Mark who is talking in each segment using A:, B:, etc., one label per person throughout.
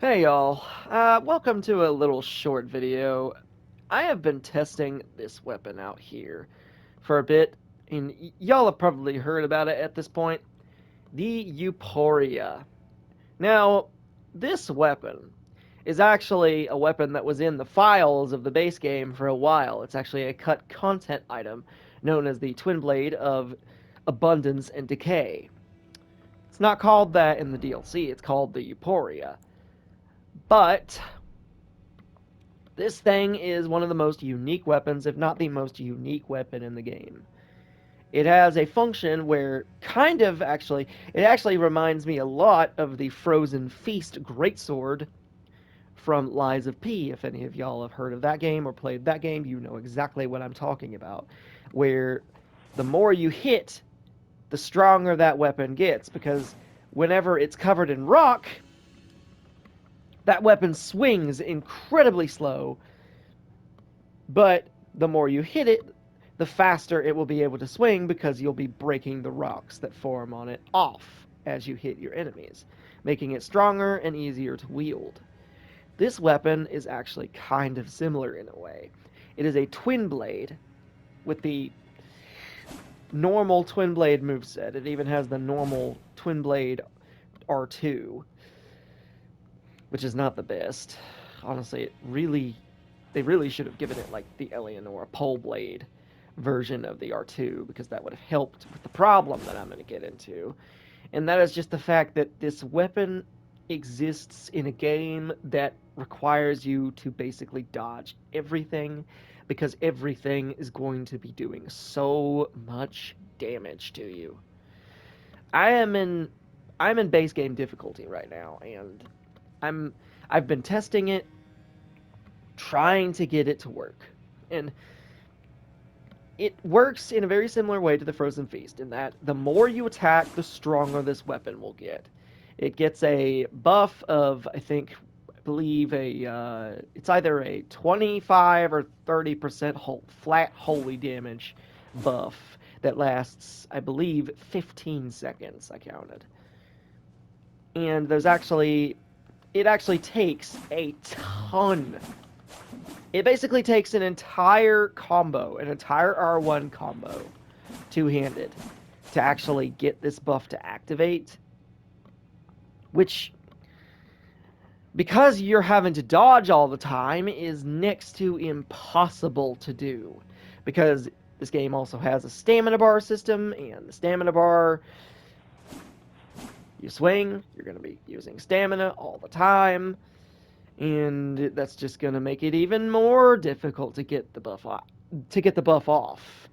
A: Hey y'all, welcome to a little short video. I have been testing this weapon out here for a bit, and y'all have probably heard about it at this point. The Euporia. Now, this weapon is actually a weapon that was in the files of the base game for a while. It's actually a cut content item known as the Twinblade of Abundance and Decay. It's not called that in the DLC, it's called the Euporia. But this thing is one of the most unique weapons, if not the most unique weapon in the game. It has a function where, it actually reminds me a lot of the Frozen Feast Greatsword from Lies of P. If any of y'all have heard of that game or played that game, you know exactly what I'm talking about. Where the more you hit, the stronger that weapon gets, because whenever it's covered in rock, that weapon swings incredibly slow, but the more you hit it, the faster it will be able to swing because you'll be breaking the rocks that form on it off as you hit your enemies, making it stronger and easier to wield. This weapon is actually kind of similar in a way. It is a twin blade with the normal twin blade moveset. It even has the normal twin blade R2, which is not the best. Honestly, they really should have given it like the Eleanor pole blade version of the R2, because that would have helped with the problem that I'm going to get into. And that is just the fact that this weapon exists in a game that requires you to basically dodge everything, because everything is going to be doing so much damage to you. I am in I'm in base game difficulty right now, and I'm I've been testing it, trying to get it to work. And it works in a very similar way to the Frozen Feast, in that the more you attack, the stronger this weapon will get. It gets a buff of, I believe, it's either a 25 or 30% flat holy damage buff that lasts, I believe, 15 seconds, I counted. And it actually takes a ton. It basically takes an entire combo, an entire R1 combo, two-handed, to actually get this buff to activate, which, because you're having to dodge all the time, is next to impossible to do, because this game also has a stamina bar system, and the stamina bar, you swing, you're going to be using stamina all the time, and that's just going to make it even more difficult to get the buff off.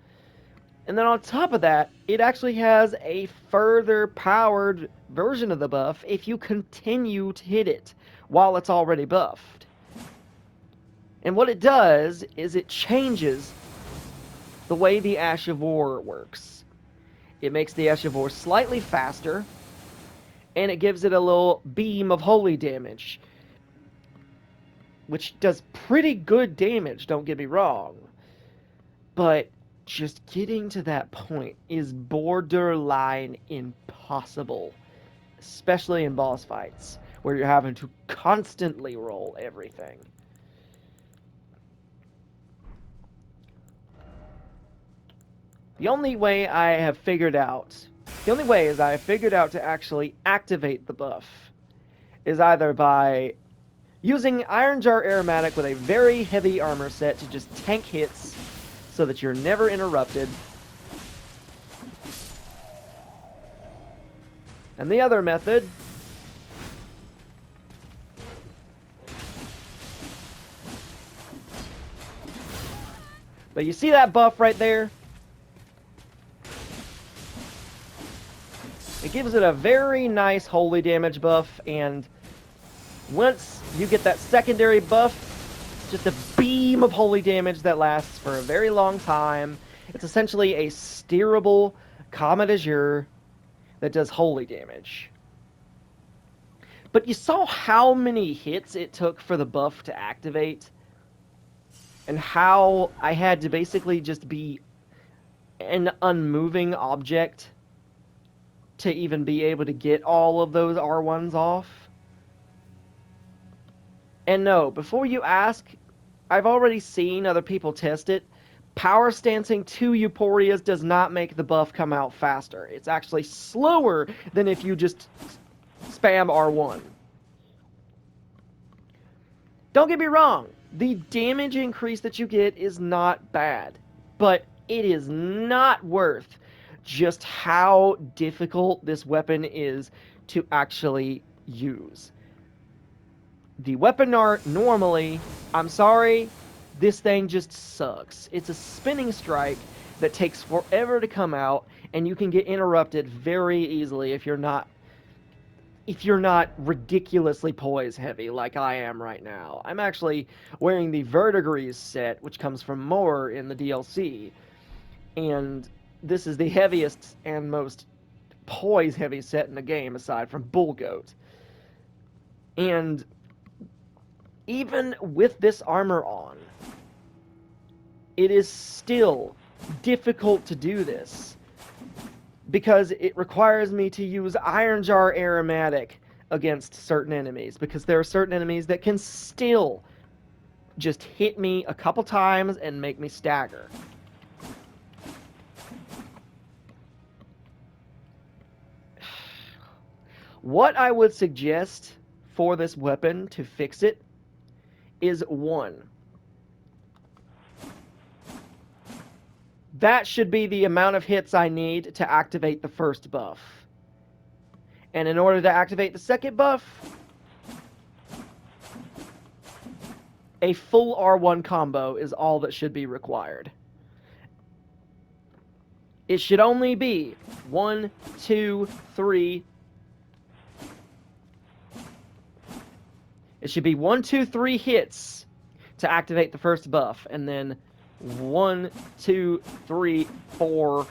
A: And then on top of that, it actually has a further powered version of the buff if you continue to hit it while it's already buffed. And what it does is it changes the way the Ash of War works. It makes the Ash of War slightly faster, and it gives it a little beam of holy damage, which does pretty good damage, don't get me wrong. But just getting to that point is borderline impossible, especially in boss fights, where you're having to constantly roll everything. The only way is I have figured out to actually activate the buff is either by using Iron Jar Aromatic with a very heavy armor set to just tank hits so that you're never interrupted. And the other method but you see that buff right there? It gives it a very nice holy damage buff, and once you get that secondary buff, just a beam of holy damage that lasts for a very long time. It's essentially a steerable Comet Azure that does holy damage. But you saw how many hits it took for the buff to activate, and how I had to basically just be an unmoving object to even be able to get all of those R1s off. And no, before you ask, I've already seen other people test it. Power stancing two Euporias does not make the buff come out faster. It's actually slower than if you just spam R1. Don't get me wrong, the damage increase that you get is not bad, but it is not worth just how difficult this weapon is to actually use. The weapon art normally, I'm sorry, this thing just sucks. It's a spinning strike that takes forever to come out, and you can get interrupted very easily if you're not ridiculously poise heavy like I am right now. I'm actually wearing the Verdigris set, which comes from more in the DLC, and this is the heaviest and most poise heavy set in the game aside from Bull Goat. And even with this armor on, it is still difficult to do this because it requires me to use Iron Jar Aromatic against certain enemies, because there are certain enemies that can still just hit me a couple times and make me stagger. What I would suggest for this weapon to fix it is one. That should be the amount of hits I need to activate the first buff. And in order to activate the second buff, a full R1 combo is all that should be required. It should only be 1, 2, 3. It should be 1, 2, 3 hits to activate the first buff, and then 1, 2, 3, 4,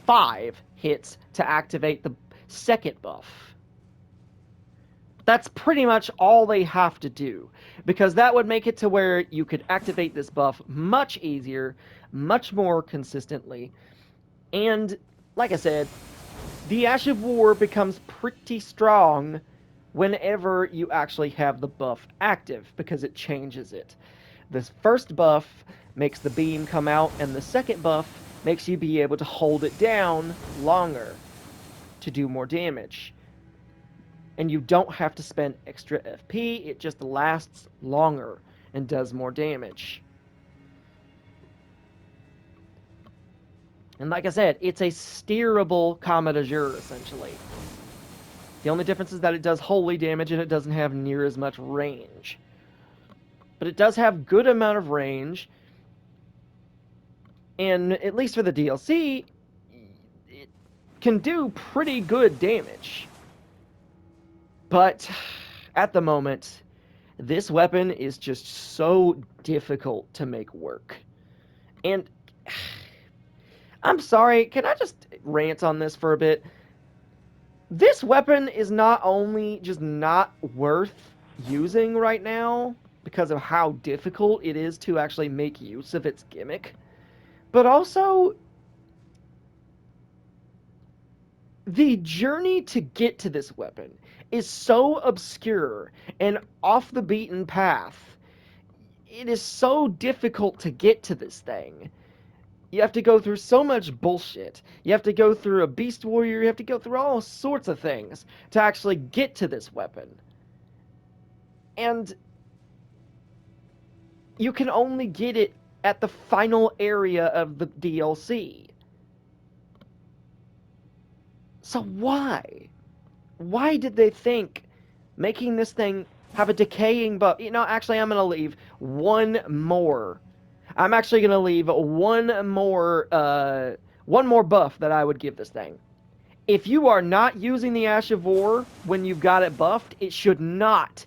A: 5 hits to activate the second buff. That's pretty much all they have to do, because that would make it to where you could activate this buff much easier, much more consistently. And, like I said, the Ash of War becomes pretty strong whenever you actually have the buff active, because it changes it. The first buff makes the beam come out, and the second buff makes you be able to hold it down longer to do more damage. And you don't have to spend extra FP, it just lasts longer and does more damage. And like I said, it's a steerable Combat de Jour, essentially. The only difference is that it does holy damage and it doesn't have near as much range. But it does have good amount of range, and at least for the DLC, it can do pretty good damage. But at the moment, this weapon is just so difficult to make work. And I'm sorry, can I just rant on this for a bit? This weapon is not only just not worth using right now because of how difficult it is to actually make use of its gimmick, but also the journey to get to this weapon is so obscure and off the beaten path. It is so difficult to get to this thing. You have to go through so much bullshit. You have to go through a beast warrior. You have to go through all sorts of things to actually get to this weapon. And you can only get it at the final area of the DLC. So why? Why did they think making this thing have a decaying buff? You know, actually, I'm going to leave one more. I'm actually going to leave one more buff that I would give this thing. If you are not using the Ash of War when you've got it buffed, it should not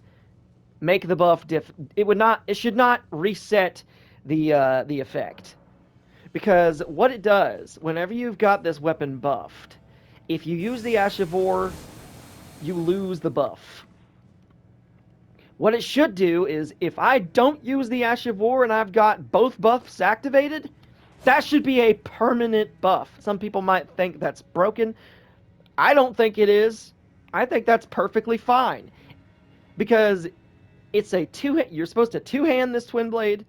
A: make the buff it should not reset the effect. Because what it does, whenever you've got this weapon buffed, if you use the Ash of War, you lose the buff. What it should do is, if I don't use the Ash of War and I've got both buffs activated, that should be a permanent buff. Some people might think that's broken. I don't think it is. I think that's perfectly fine. Because It's a you're supposed to two-hand this twin blade.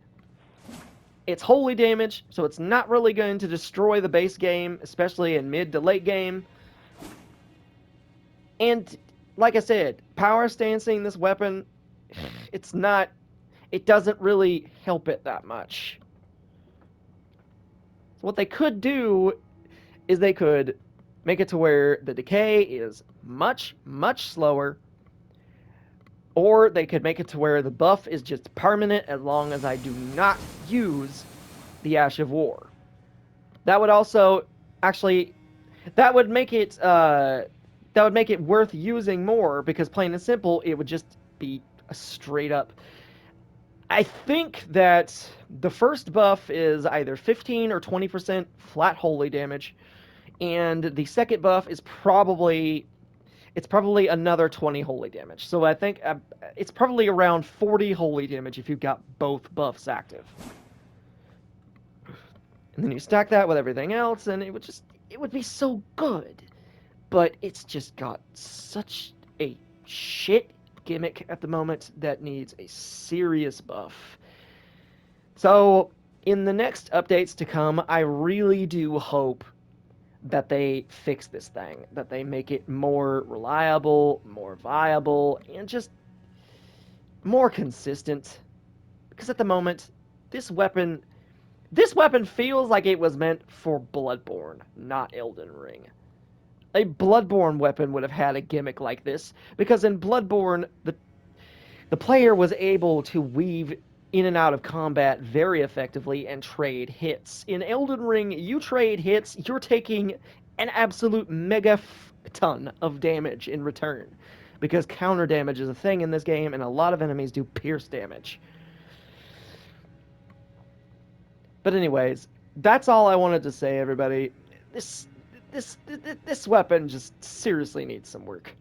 A: It's holy damage, so it's not really going to destroy the base game, especially in mid to late game. And like I said, power stancing this weapon, it's not, it doesn't really help it that much. So what they could do is they could make it to where the decay is much, much slower, or they could make it to where the buff is just permanent as long as I do not use the Ash of War. That would also actually that would make it worth using more, because plain and simple it would just be a straight up. I think that the first buff is either 15 or 20% flat holy damage, and the second buff is probably another 20 holy damage. So I think it's probably around 40 holy damage if you've got both buffs active. And then you stack that with everything else, and it would be so good. But it's just got such a shit gimmick at the moment that needs a serious buff. So, in the next updates to come, I really do hope that they fix this thing, that they make it more reliable, more viable, and just more consistent. Because at the moment, this weapon feels like it was meant for Bloodborne, not Elden Ring. A Bloodborne weapon would have had a gimmick like this, because in Bloodborne, the player was able to weave in and out of combat very effectively and trade hits. In Elden Ring, you trade hits, you're taking an absolute mega ton of damage in return, because counter damage is a thing in this game, and a lot of enemies do pierce damage. But anyways, that's all I wanted to say, everybody. This weapon just seriously needs some work.